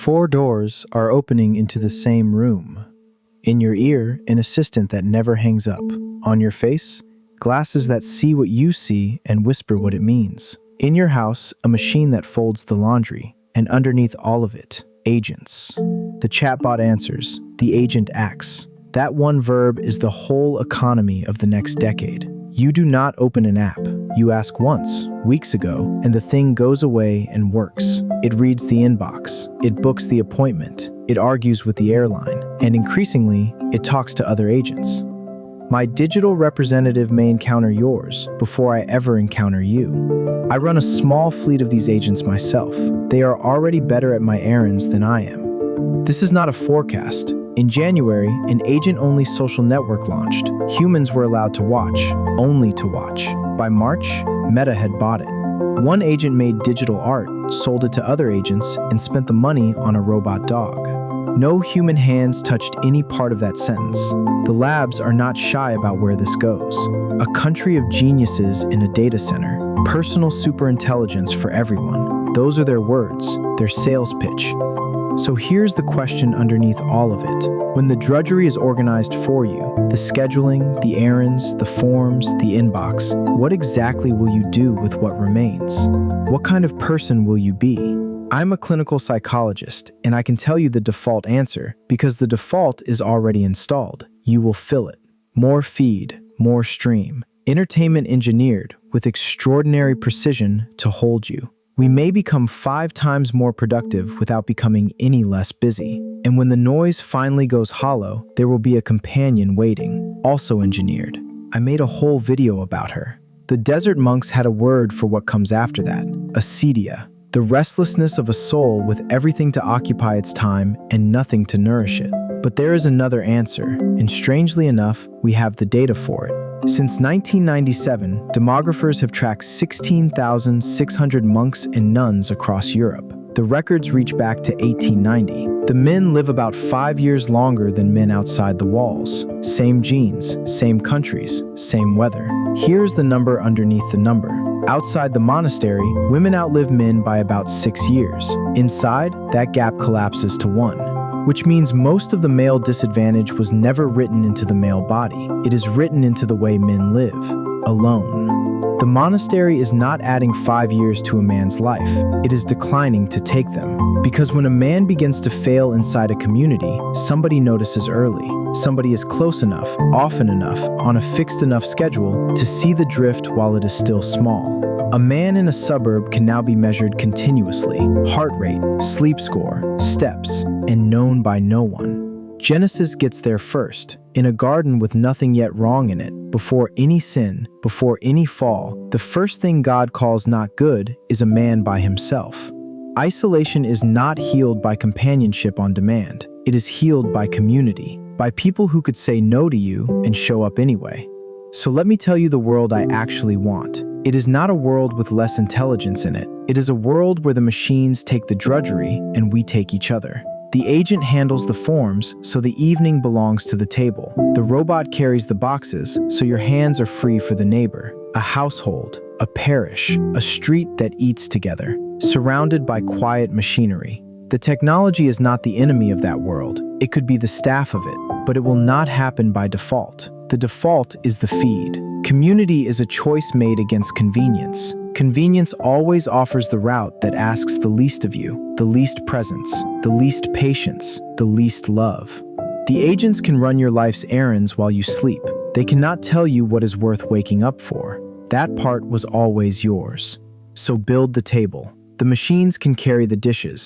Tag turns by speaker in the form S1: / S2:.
S1: Four doors are opening into the same room. In your ear, an assistant that never hangs up. On your face, glasses that see what you see and whisper what it means. In your house, a machine that folds the laundry. And underneath all of it, agents. The chatbot answers. The agent acts. That one verb is the whole economy of the next decade. You do not open an app. You ask once, weeks ago, and the thing goes away and works. It reads the inbox. It books the appointment. It argues with the airline. And increasingly, it talks to other agents. My digital representative may encounter yours before I ever encounter you. I run a small fleet of these agents myself. They are already better at my errands than I am. This is not a forecast. In January, an agent-only social network launched. Humans were allowed to watch, only to watch. By March, Meta had bought it. One agent made digital art, sold it to other agents, and spent the money on a robot dog. No human hands touched any part of that sentence. The labs are not shy about where this goes. A country of geniuses in a data center. Personal superintelligence for everyone. Those are their words, their sales pitch. So here's the question underneath all of it. When the drudgery is organized for you, the scheduling, the errands, the forms, the inbox, what exactly will you do with what remains? What kind of person will you be? I'm a clinical psychologist, and I can tell you the default answer because the default is already installed. You will fill it. More feed, more stream. Entertainment engineered with extraordinary precision to hold you. We may become 5 times more productive without becoming any less busy. And when the noise finally goes hollow, there will be a companion waiting, also engineered. I made a whole video about her. The desert monks had a word for what comes after that, acedia, the restlessness of a soul with everything to occupy its time and nothing to nourish it. But there is another answer, and strangely enough, we have the data for it. Since 1997, demographers have tracked 16,600 monks and nuns across Europe. The records reach back to 1890. The men live about 5 years longer than men outside the walls. Same genes, same countries, same weather. Here's the number underneath the number. Outside the monastery, women outlive men by about 6 years. Inside, that gap collapses to 1. Which means most of the male disadvantage was never written into the male body. It is written into the way men live, alone. The monastery is not adding 5 years to a man's life. It is declining to take them. Because when a man begins to fail inside a community, somebody notices early. Somebody is close enough, often enough, on a fixed enough schedule to see the drift while it is still small. A man in a suburb can now be measured continuously, heart rate, sleep score, steps, and known by no one. Genesis gets there first, in a garden with nothing yet wrong in it, before any sin, before any fall. The first thing God calls not good is a man by himself. Isolation is not healed by companionship on demand. It is healed by community, by people who could say no to you and show up anyway. So let me tell you the world I actually want. It is not a world with less intelligence in it. It is a world where the machines take the drudgery and we take each other. The agent handles the forms, so the evening belongs to the table. The robot carries the boxes, so your hands are free for the neighbor. A household, a parish, a street that eats together, surrounded by quiet machinery. The technology is not the enemy of that world. It could be the staff of it, but it will not happen by default. The default is the feed. Community is a choice made against convenience. Convenience always offers the route that asks the least of you, the least presence, the least patience, the least love. The agents can run your life's errands while you sleep. They cannot tell you what is worth waking up for. That part was always yours. So build the table. The machines can carry the dishes.